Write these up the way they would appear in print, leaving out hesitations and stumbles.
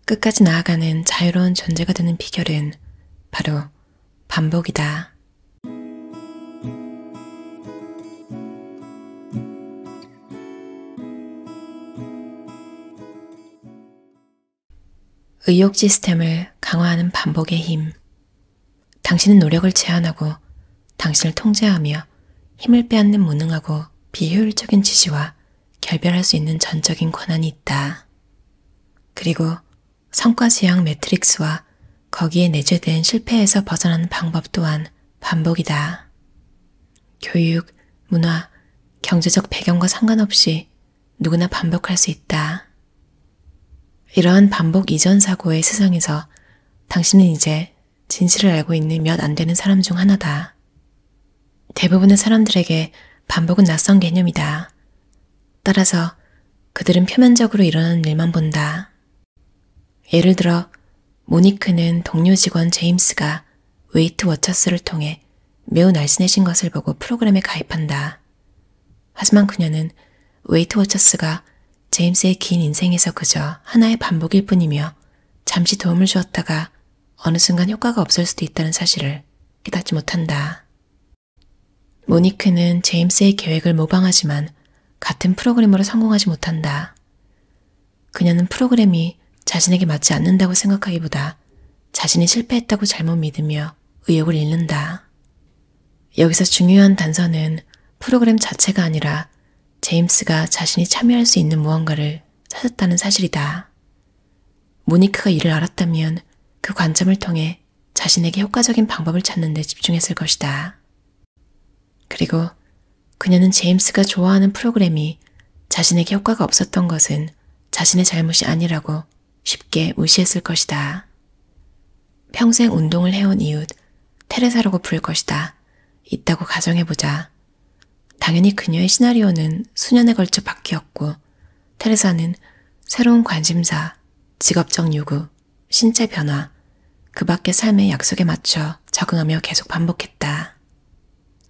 끝까지 나아가는 자유로운 존재가 되는 비결은 바로 반복이다. 의욕 시스템을 강화하는 반복의 힘. 당신은 노력을 제한하고 당신을 통제하며 힘을 빼앗는 무능하고 비효율적인 지시와 결별할 수 있는 전적인 권한이 있다. 그리고 성과 지향 매트릭스와 거기에 내재된 실패에서 벗어나는 방법 또한 반복이다. 교육, 문화, 경제적 배경과 상관없이 누구나 반복할 수 있다. 이러한 반복 이전 사고의 세상에서 당신은 이제 진실을 알고 있는 몇 안 되는 사람 중 하나다. 대부분의 사람들에게 반복은 낯선 개념이다. 따라서 그들은 표면적으로 일어나는 일만 본다. 예를 들어 모니크는 동료 직원 제임스가 웨이트 워처스를 통해 매우 날씬해진 것을 보고 프로그램에 가입한다. 하지만 그녀는 웨이트 워처스가 제임스의 긴 인생에서 그저 하나의 반복일 뿐이며 잠시 도움을 주었다가 어느 순간 효과가 없을 수도 있다는 사실을 깨닫지 못한다. 모니크는 제임스의 계획을 모방하지만 같은 프로그램으로 성공하지 못한다. 그녀는 프로그램이 자신에게 맞지 않는다고 생각하기보다 자신이 실패했다고 잘못 믿으며 의욕을 잃는다. 여기서 중요한 단서는 프로그램 자체가 아니라 제임스가 자신이 참여할 수 있는 무언가를 찾았다는 사실이다. 모니크가 이를 알았다면 그 관점을 통해 자신에게 효과적인 방법을 찾는 데 집중했을 것이다. 그리고 그녀는 제임스가 좋아하는 프로그램이 자신에게 효과가 없었던 것은 자신의 잘못이 아니라고 쉽게 무시했을 것이다. 평생 운동을 해온 이웃 테레사라고 부를 것이다. 있다고 가정해보자. 당연히 그녀의 시나리오는 수년에 걸쳐 바뀌었고 테레사는 새로운 관심사, 직업적 요구, 신체 변화, 그 밖의 삶의 약속에 맞춰 적응하며 계속 반복했다.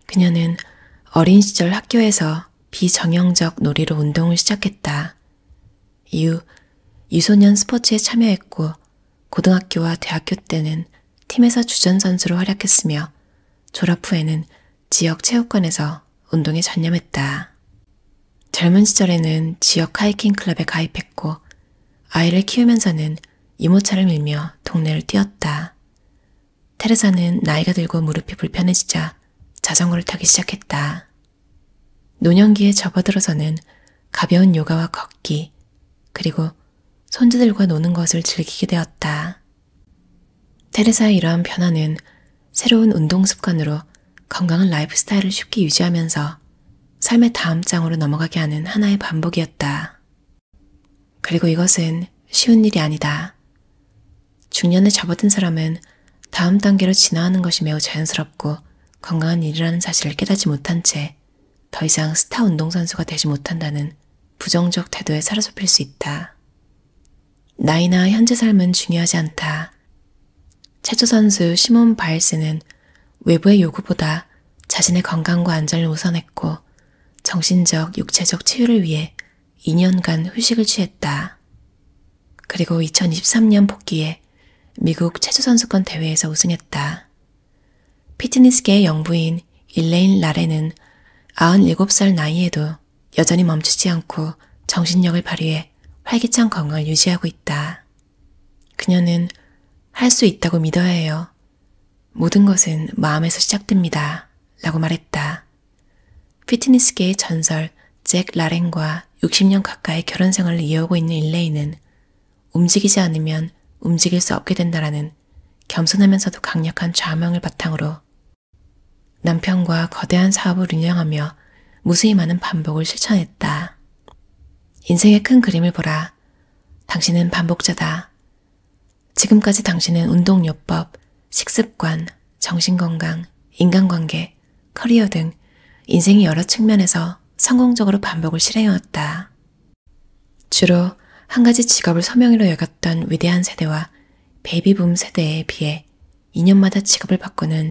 그녀는 어린 시절 학교에서 비정형적 놀이로 운동을 시작했다. 이후 유소년 스포츠에 참여했고 고등학교와 대학교 때는 팀에서 주전 선수로 활약했으며 졸업 후에는 지역 체육관에서 운동에 전념했다. 젊은 시절에는 지역 하이킹 클럽에 가입했고 아이를 키우면서는 유모차를 밀며 동네를 뛰었다. 테레사는 나이가 들고 무릎이 불편해지자 자전거를 타기 시작했다. 노년기에 접어들어서는 가벼운 요가와 걷기, 그리고 손주들과 노는 것을 즐기게 되었다. 테레사의 이러한 변화는 새로운 운동 습관으로 건강한 라이프 스타일을 쉽게 유지하면서 삶의 다음 장으로 넘어가게 하는 하나의 반복이었다. 그리고 이것은 쉬운 일이 아니다. 중년에 접어든 사람은 다음 단계로 진화하는 것이 매우 자연스럽고 건강한 일이라는 사실을 깨닫지 못한 채 더 이상 스타 운동선수가 되지 못한다는 부정적 태도에 사로잡힐 수 있다. 나이나 현재 삶은 중요하지 않다. 체조선수 시몬 바일스는 외부의 요구보다 자신의 건강과 안전을 우선했고 정신적, 육체적 치유를 위해 2년간 휴식을 취했다. 그리고 2023년 복귀에 미국 체조선수권 대회에서 우승했다. 피트니스계의 영부인 일레인 라레는 97살 나이에도 여전히 멈추지 않고 정신력을 발휘해 활기찬 건강을 유지하고 있다. 그녀는 할 수 있다고 믿어야 해요. 모든 것은 마음에서 시작됩니다. 라고 말했다. 피트니스계의 전설 잭 라렌과 60년 가까이 결혼 생활을 이어오고 있는 일레이는 움직이지 않으면 움직일 수 없게 된다라는 겸손하면서도 강력한 좌명을 바탕으로 남편과 거대한 사업을 운영하며 무수히 많은 반복을 실천했다. 인생의 큰 그림을 보라. 당신은 반복자다. 지금까지 당신은 운동요법, 식습관, 정신건강, 인간관계, 커리어 등 인생의 여러 측면에서 성공적으로 반복을 실행해왔다. 주로 한 가지 직업을 소명이로 여겼던 위대한 세대와 베이비붐 세대에 비해 2년마다 직업을 바꾸는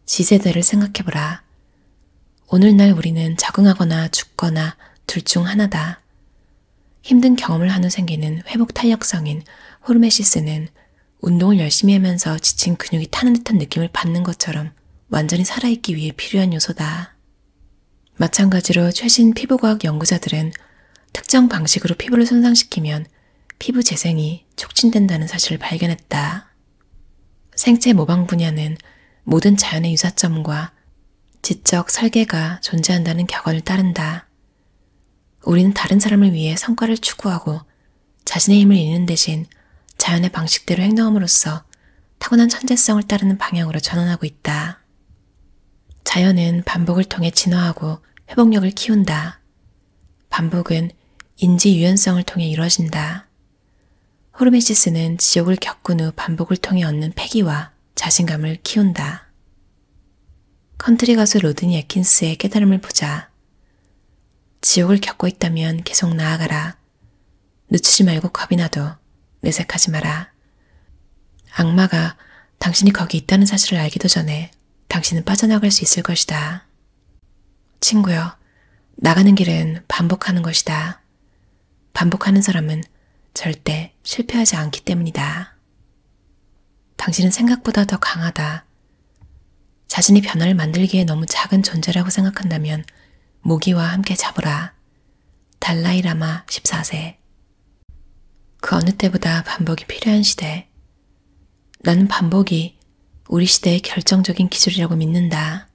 G세대를 생각해보라. 오늘날 우리는 적응하거나 죽거나 둘 중 하나다. 힘든 경험을 한 후 생기는 회복 탄력성인 호르메시스는 운동을 열심히 하면서 지친 근육이 타는 듯한 느낌을 받는 것처럼 완전히 살아있기 위해 필요한 요소다. 마찬가지로 최신 피부과학 연구자들은 특정 방식으로 피부를 손상시키면 피부 재생이 촉진된다는 사실을 발견했다. 생체 모방 분야는 모든 자연의 유사점과 지적 설계가 존재한다는 격언을 따른다. 우리는 다른 사람을 위해 성과를 추구하고 자신의 힘을 잃는 대신 자연의 방식대로 행동함으로써 타고난 천재성을 따르는 방향으로 전환하고 있다. 자연은 반복을 통해 진화하고 회복력을 키운다. 반복은 인지 유연성을 통해 이루어진다. 호르메시스는 지옥을 겪은 후 반복을 통해 얻는 패기와 자신감을 키운다. 컨트리 가수 로드니 애킨스의 깨달음을 보자. 지옥을 겪고 있다면 계속 나아가라. 늦추지 말고 겁이 나도 내색하지 마라. 악마가 당신이 거기 있다는 사실을 알기도 전에 당신은 빠져나갈 수 있을 것이다. 친구여, 나가는 길은 반복하는 것이다. 반복하는 사람은 절대 실패하지 않기 때문이다. 당신은 생각보다 더 강하다. 자신이 변화를 만들기에 너무 작은 존재라고 생각한다면 모기와 함께 잡으라. 달라이 라마 14세. 그 어느 때보다 반복이 필요한 시대. 나는 반복이 우리 시대의 결정적인 기술이라고 믿는다.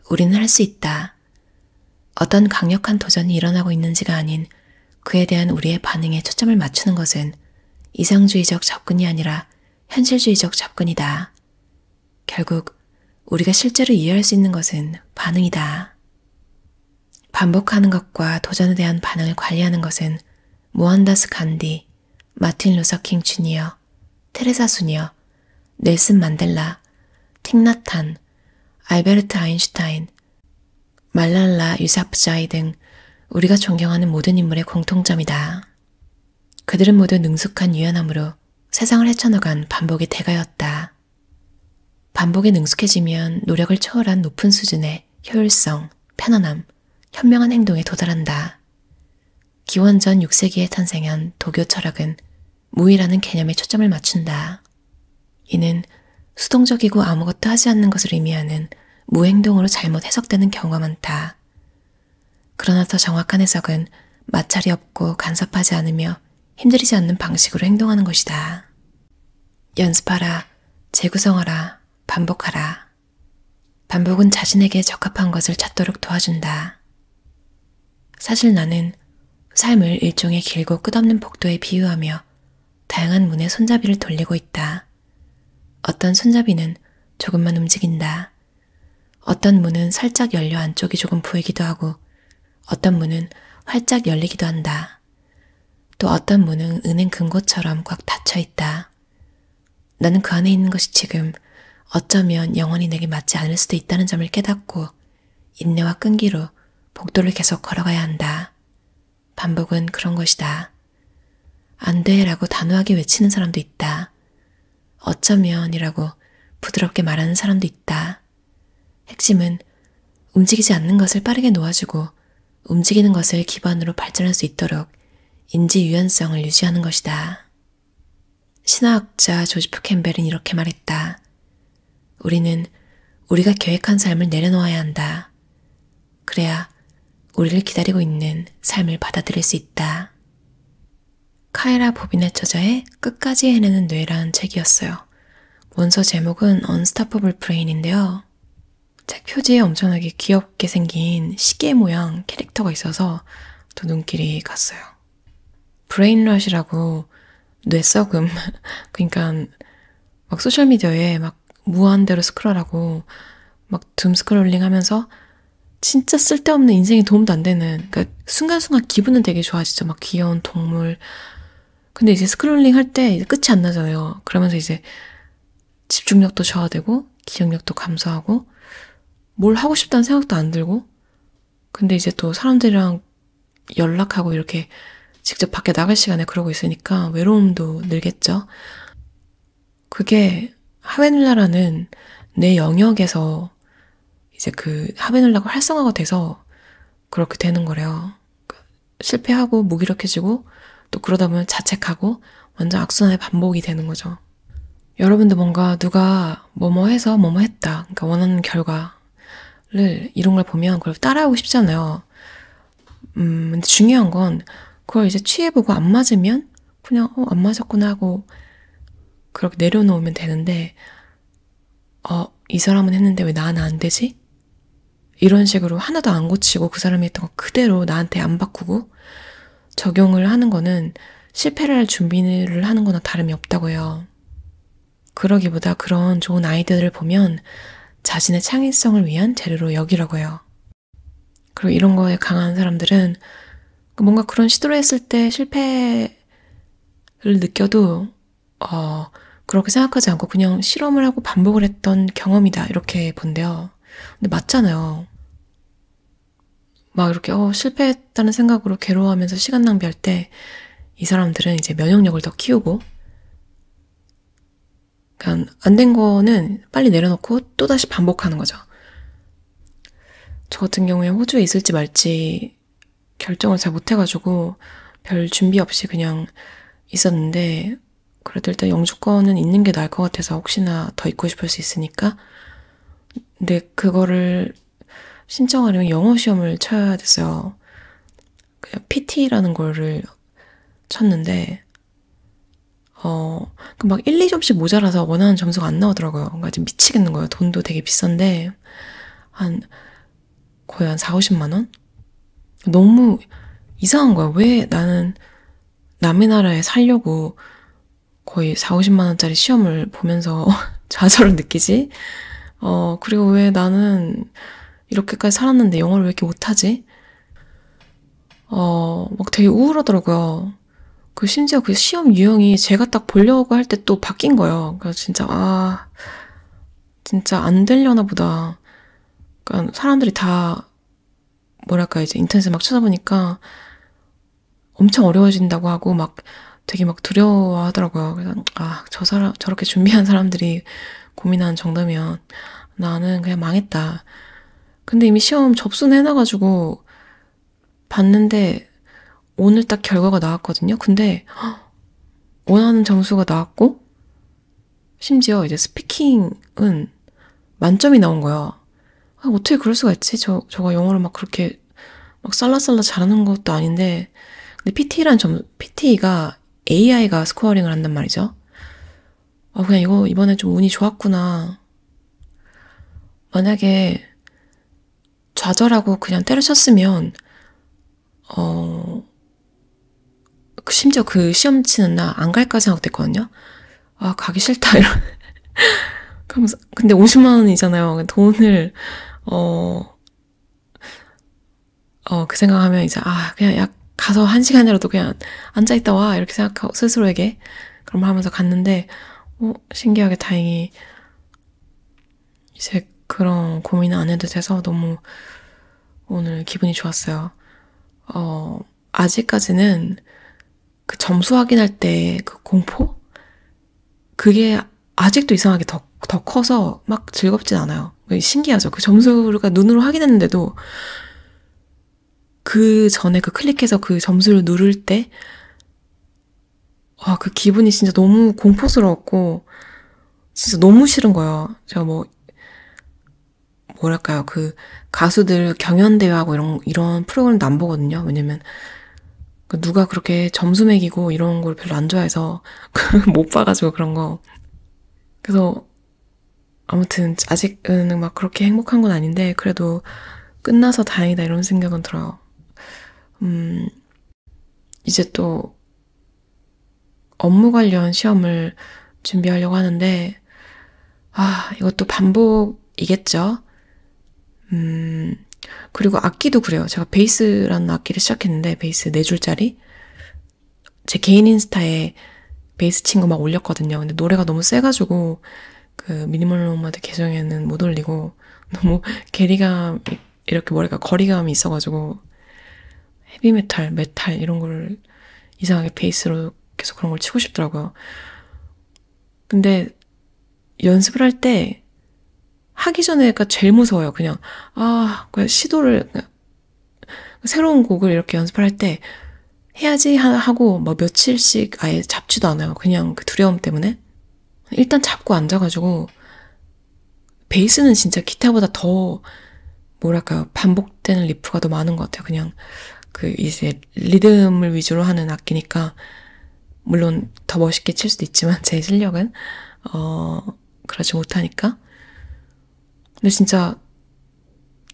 우리는 할 수 있다. 어떤 강력한 도전이 일어나고 있는지가 아닌 그에 대한 우리의 반응에 초점을 맞추는 것은 이상주의적 접근이 아니라 현실주의적 접근이다. 결국 우리가 실제로 이해할 수 있는 것은 반응이다. 반복하는 것과 도전에 대한 반응을 관리하는 것은 모한다스 간디, 마틴 루서킹 주니어, 테레사 수니어, 넬슨 만델라, 틱나탄, 알베르트 아인슈타인, 말랄라 유사프자이 등 우리가 존경하는 모든 인물의 공통점이다. 그들은 모두 능숙한 유연함으로 세상을 헤쳐나간 반복의 대가였다. 반복에 능숙해지면 노력을 초월한 높은 수준의 효율성, 편안함, 현명한 행동에 도달한다. 기원전 6세기에 탄생한 도교 철학은 무의라는 개념에 초점을 맞춘다. 이는 수동적이고 아무것도 하지 않는 것을 의미하는 무행동으로 잘못 해석되는 경우가 많다. 그러나 더 정확한 해석은 마찰이 없고 간섭하지 않으며 힘들이지 않는 방식으로 행동하는 것이다. 연습하라, 재구성하라, 반복하라. 반복은 자신에게 적합한 것을 찾도록 도와준다. 사실 나는 삶을 일종의 길고 끝없는 복도에 비유하며 다양한 문의 손잡이를 돌리고 있다. 어떤 손잡이는 조금만 움직인다. 어떤 문은 살짝 열려 안쪽이 조금 보이기도 하고 어떤 문은 활짝 열리기도 한다. 또 어떤 문은 은행 금고처럼 꽉 닫혀 있다. 나는 그 안에 있는 것이 지금 어쩌면 영원히 내게 맞지 않을 수도 있다는 점을 깨닫고 인내와 끈기로 복도를 계속 걸어가야 한다. 반복은 그런 것이다. 안 돼라고 단호하게 외치는 사람도 있다. 어쩌면이라고 부드럽게 말하는 사람도 있다. 핵심은 움직이지 않는 것을 빠르게 놓아주고 움직이는 것을 기반으로 발전할 수 있도록 인지 유연성을 유지하는 것이다. 신화학자 조지프 캠벨은 이렇게 말했다. 우리는 우리가 계획한 삶을 내려놓아야 한다. 그래야 우리를 기다리고 있는 삶을 받아들일 수 있다. 카에라 보비넷 저자의 끝까지 해내는 뇌라는 책이었어요. 원서 제목은 Unstoppable Brain인데요. 책 표지에 엄청나게 귀엽게 생긴 시계 모양 캐릭터가 있어서 또 눈길이 갔어요. 브레인러시라고 뇌썩음 그러니까 막 소셜미디어에 막 무한대로 스크롤하고 막 둠스크롤링 하면서 진짜 쓸데없는 인생에 도움도 안 되는 그러니까 순간순간 기분은 되게 좋아지죠. 막 귀여운 동물 근데 이제 스크롤링 할 때 끝이 안 나잖아요. 그러면서 이제 집중력도 저하되고 기억력도 감소하고 뭘 하고 싶다는 생각도 안 들고 근데 이제 또 사람들이랑 연락하고 이렇게 직접 밖에 나갈 시간에 그러고 있으니까 외로움도 늘겠죠. 그게 하베눌라라는 내 영역에서 이제 그 하베눌라가 활성화가 돼서 그렇게 되는 거래요. 실패하고 무기력해지고 또 그러다 보면 자책하고 완전 악순환의 반복이 되는 거죠. 여러분도 뭔가 누가 뭐뭐 해서 뭐뭐 했다. 그러니까 원하는 결과를 이룬 걸 보면 그걸 따라하고 싶잖아요. 근데 중요한 건 그걸 이제 취해보고 안 맞으면 그냥 안 맞았구나 하고 그렇게 내려놓으면 되는데 이 사람은 했는데 왜 나는 안 되지? 이런 식으로 하나도 안 고치고 그 사람이 했던 거 그대로 나한테 안 바꾸고 적용을 하는 거는 실패를 할 준비를 하는 거나 다름이 없다고 해요. 그러기보다 그런 좋은 아이디어를 보면 자신의 창의성을 위한 재료로 여기라고 해요. 그리고 이런 거에 강한 사람들은 뭔가 그런 시도를 했을 때 실패를 느껴도 그렇게 생각하지 않고 그냥 실험을 하고 반복을 했던 경험이다 이렇게 본대요. 근데 맞잖아요. 막 이렇게 실패했다는 생각으로 괴로워하면서 시간 낭비할 때 이 사람들은 이제 면역력을 더 키우고 그러니까 안 된 거는 빨리 내려놓고 또다시 반복하는 거죠. 저 같은 경우에 호주에 있을지 말지 결정을 잘 못해가지고 별 준비 없이 그냥 있었는데 그래도 일단 영주권은 있는 게 나을 것 같아서 혹시나 더 있고 싶을 수 있으니까. 근데 그거를 신청하려면 영어 시험을 쳐야 됐어요. 그냥 PT라는 거를 쳤는데 막 1, 2점씩 모자라서 원하는 점수가 안 나오더라고요. 그러니까 지금 미치겠는 거예요. 돈도 되게 비싼데 거의 한 4, 50만 원? 너무 이상한 거야. 왜 나는 남의 나라에 살려고 거의 4, 50만 원짜리 시험을 보면서 좌절을 느끼지? 그리고 왜 나는 이렇게까지 살았는데 영어를 왜 이렇게 못하지? 막 되게 우울하더라고요. 심지어 그 시험 유형이 제가 딱 보려고 할 때 또 바뀐 거예요. 그래서 진짜 안 되려나 보다. 그러니까 사람들이 다, 이제 인터넷에 막 찾아보니까 엄청 어려워진다고 하고 되게 두려워 하더라고요. 그래서, 저렇게 준비한 사람들이 고민하는 정도면 나는 그냥 망했다. 근데 이미 시험 접수는 해놔가지고 봤는데 오늘 딱 결과가 나왔거든요. 근데 원하는 점수가 나왔고 심지어 이제 스피킹은 만점이 나온 거야. 어떻게 그럴 수가 있지? 저가 영어를 그렇게 쌀라쌀라 잘하는 것도 아닌데 근데 PT가 AI가 스코어링을 한단 말이죠. 그냥 이번에 좀 운이 좋았구나. 만약에 좌절하고 그냥 때려쳤으면 심지어 그 시험 치는 날 안 갈까 생각됐거든요. 가기 싫다 이런. 근데 50만 원이잖아요. 돈을 그 생각하면 이제 그냥 가서 1시간이라도 그냥 앉아있다 와 이렇게 생각하고 스스로에게 그럼 하면서 갔는데 신기하게 다행히 이제 그런 고민은 안 해도 돼서 너무 오늘 기분이 좋았어요. 아직까지는 그 점수 확인할 때 그 공포? 그게 아직도 이상하게 더 커서 즐겁진 않아요. 신기하죠. 그 점수가 눈으로 확인했는데도 그 전에 클릭해서 그 점수를 누를 때 그 기분이 진짜 너무 공포스러웠고 진짜 너무 싫은 거예요. 제가 그 가수들 경연대회하고 이런 프로그램도 안 보거든요. 왜냐면 누가 그렇게 점수 매기고 이런 걸 별로 안 좋아해서 못 봐가지고 그런 거. 그래서 아무튼 아직은 그렇게 행복한 건 아닌데 그래도 끝나서 다행이다 이런 생각은 들어요. 이제 또 업무 관련 시험을 준비하려고 하는데 이것도 반복이겠죠. 그리고 악기도 그래요. 제가 베이스라는 악기를 시작했는데 베이스 4줄짜리 제 개인 인스타에 베이스 친 거 올렸거든요. 근데 노래가 너무 세가지고 그 미니멀 노마드 계정에는 못 올리고 너무 거리감이 있어가지고 헤비메탈, 메탈 이런 거를 이상하게 베이스로 계속 그런 걸 치고 싶더라고요. 근데 연습을 할 때 하기 전에가 제일 무서워요. 그냥 시도를 새로운 곡을 이렇게 연습을 할 때 해야지 하고 뭐 며칠씩 아예 잡지도 않아요. 그냥 그 두려움 때문에. 일단 잡고 앉아가지고 베이스는 진짜 기타보다 더 뭐랄까요, 반복되는 리프가 더 많은 것 같아요. 그냥 그 이제 리듬을 위주로 하는 악기니까 물론 더 멋있게 칠 수도 있지만 제 실력은 그러지 못하니까. 근데 진짜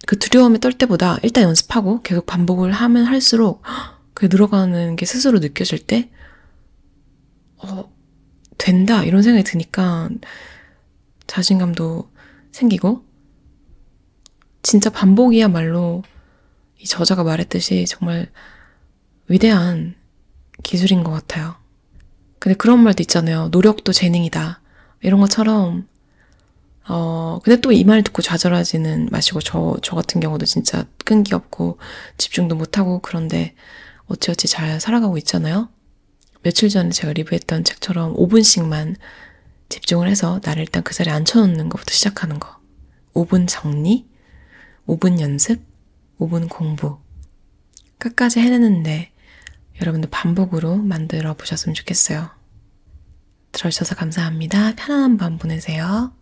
그 두려움에 떨 때보다 일단 연습하고 계속 반복을 하면 할수록 그 늘어가는 게 스스로 느껴질 때 된다 이런 생각이 드니까 자신감도 생기고, 진짜 반복이야말로 이 저자가 말했듯이 정말 위대한 기술인 것 같아요. 근데 그런 말도 있잖아요. 노력도 재능이다. 이런 것처럼 근데 또 이 말 듣고 좌절하지는 마시고, 저 같은 경우도 진짜 끈기 없고 집중도 못하고 그런데 어찌어찌 잘 살아가고 있잖아요. 며칠 전에 제가 리뷰했던 책처럼 5분씩만 집중을 해서 나를 일단 그 자리에 앉혀놓는 것부터 시작하는 거. 5분 정리, 5분 연습, 5분 공부. 끝까지 해내는데 여러분들 반복으로 만들어 보셨으면 좋겠어요. 들어주셔서 감사합니다. 편안한 밤 보내세요.